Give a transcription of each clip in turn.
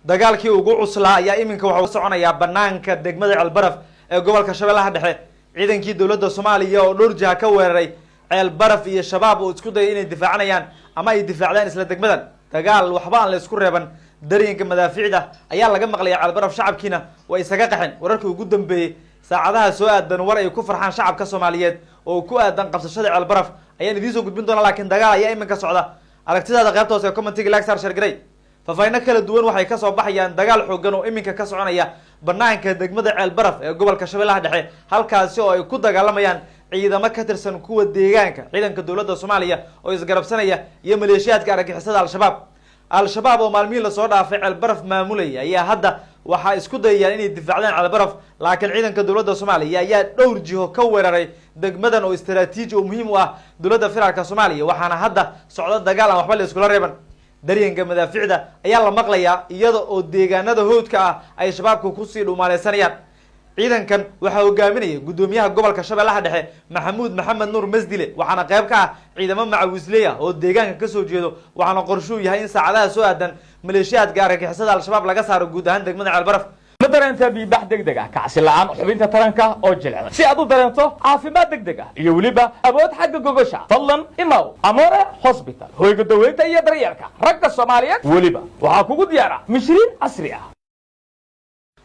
dagaalkii ugu cuslaa ayaa iminka waxa uu soconayaa banaanka degmada Ceelbaraf ee gobolka Shabeellaha Dhexe. ciidankii dowladda Soomaaliya oo dhowr jiha ka weeraray Ceelbaraf iyo shabaab oo isku dayay inay difaacanayaan ama ay difaacdaan isla degmadan. dagaal waxba aan la isku reeban dareenka madaaficida ayaa laga maqlay Ceelbaraf, shacabkiina way isaga qaxeen. wararkii ugu dambeeyay saacadaha soo aadan war ay ku farxaan shacabka Soomaaliyeed oo ku aadan qabsashada Ceelbaraf ayaan idiin soo gudbin doonaa, laakiin dagaal ayaa iminka socda. aragtidaada qaybta hoose ee commentiga like sar share garay. faafayna kala duwan waxay ka soo baxayaan dagaal xooggan oo iminka ka soconaya banaanka degmada Ceelbaraf ee gobolka Shabeellaha Dhexe, halkaasi oo ay ku dagaalamayaan ciidamo ka tirsan kuwa deegaanka, ciidanka dowladda Soomaaliya oo isgarabsanaya iyo maleeshiyaadka argagixisada al-shabaab oo maalmihiin la soo dhaafay Ceelbaraf maamulaya ayaa hadda waxa isku dayayaan inay difaacdaan Ceelbaraf, laakiin ciidanka dowladda Soomaaliya ayaa dhowr jiho ka weeraray degmadan oo istiraatiiji oo muhiim u ah dowladda federaalka Soomaaliya, waxaana hadda socda dagaal aan waxba la isku reeban. dareenka madaaficida ayaa la maqlayaa iyada oo deegaanada hoodka ah ay shabaabku ku sii dhumaaleysanayaan. ciidankan waxaa hogaaminaya gudoomiyaha gobolka Shabeellaha Dhexe Maxamuud Maxamed Nuur Masdile, waxaana qayb ka ah ciidamo macawisley ah oo deegaanka ka soo jeedo, waxaana qorshu yahay in saacadaha soo aadan maleeshiyaadka argagixisada al-shabaab laga saaro guud ahaan degmada Ceelbaraf. ma dareenta biibax degdeg ah, kacsi la'aan xubinta taranka oo jilicda si aad u dareento caafimaad degdeg ah iyo weliba awood xagga gogosha, fadlan imaw Amore Hospital, hoyga daweynta iyo daryeelka ragga Soomaaliyeed. weliba waxaa kugu diyaara mishriin casri ah.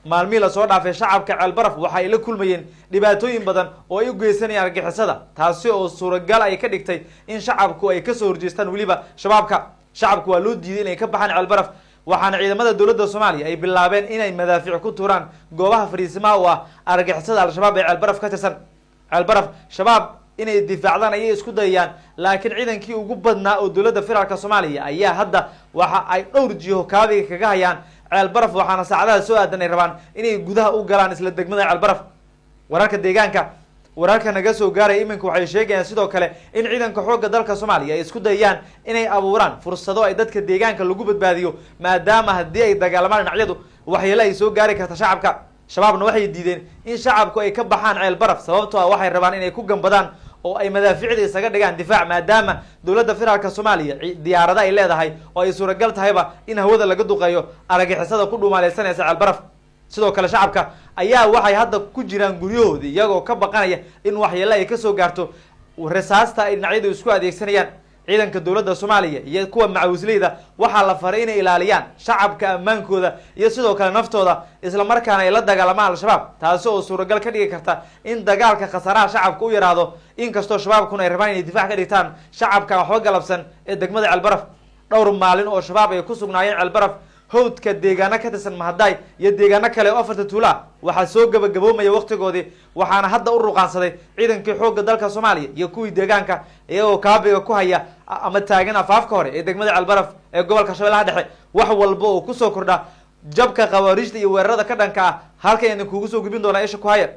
maalmihii la soo dhaafay shacabka Ceelbaraf waxay la kulmayeen dhibaatooyin badan oo ay u geysanayaan argagixisada, taasi oo suuragal ay ka dhigtay in shacabku ay ka soo horjeestaan weliba shacabku waa loo diiday inay ka baxaan Ceelbaraf, waxaana ciidamada dowladda Soomaaliya ay bilaabeen inay madaafiic ku tuuraan goobaha fariisimaha oo ah argagixisada al-shabaab ee Ceelbaraf ka tirsan. Ceelbaraf shabaab inay difaacdaan ayay isku dayayaan, laakiin ciidankii ugu badnaa oo dowladda federaalka Soomaaliya ayaa hadda waxa ay dhowr jiho kaabiga kaga hayaan Ceelbaraf, waxaana saacadaha soo aadan ay rabaan inay gudaha u galaan isla degmada Ceelbaraf. wararka naga soo gaaray iminka waxay sheegayaan sidoo kale in ciidanka xoogga dalka Soomaaliya ay isku dayayaan inay abuuraan fursado ay dadka deegaanka lagu badbaadiyo, maadaama haddii ay dagaalamaan dhinacyadu waxyeelo ay soo gaari karta shacabka. shabaabna waxay diideen in shacabku ay ka baxaan Ceelbaraf sababtoo ah waxay rabaan inay ku gambadaan oo ay madaaficida isaga dhigaan difaac, maadaama dowladda federaalka Soomaaliya diyaarada ay leedahay oo ay suuragal tahayba in hawada laga duqeeyo argagixisada ku dhumaaleysanaysa Ceelbaraf. sidoo kale shacabka ayaa waxay hadda ku jiraan guryahoodii iyagoo ka baqanaya in waxyeelo ay ka soo gaarto rasaasta ay dhinacyadu isku adeegsanayaan. ciidanka dowladda Soomaaliya iyo kuwa macawisleyda waxaa la faray inay ilaaliyaan shacabka ammaankooda iyo sidoo kale naftooda, isla markaana ay la dagaalamaan al-shabaab, taasi oo suuragal ka dhigi karta in dagaalka khasaaraha shacabka u yaraado, inkastoo shabaabkuna ay rabaan inay difaac ka dhigtaan shacabka waxba galabsan ee degmada Ceelbaraf. dhowr maalin oo shabaab ay ku sugnaayeen Ceelbaraf, howdka deegaano ka tirsan Mahadaay iyo deegaano kale oo afarta tuula waxaa soo gabagaboomaya waqtigoodii, waxaana hadda u ruqaansaday ciidankii xoogga dalka Soomaaliya iyo kuwii deegaanka iyagoo kaabiga ku haya ama taagan afaafka hore ee degmada Ceelbaraf ee gobolka Shabeellaha Dhexe. wax walba oo ku soo kordha jabka khawaarijta iyo weerarada ka dhanka ah halkan idin kugu soo gudbin doonaa isha ku haya.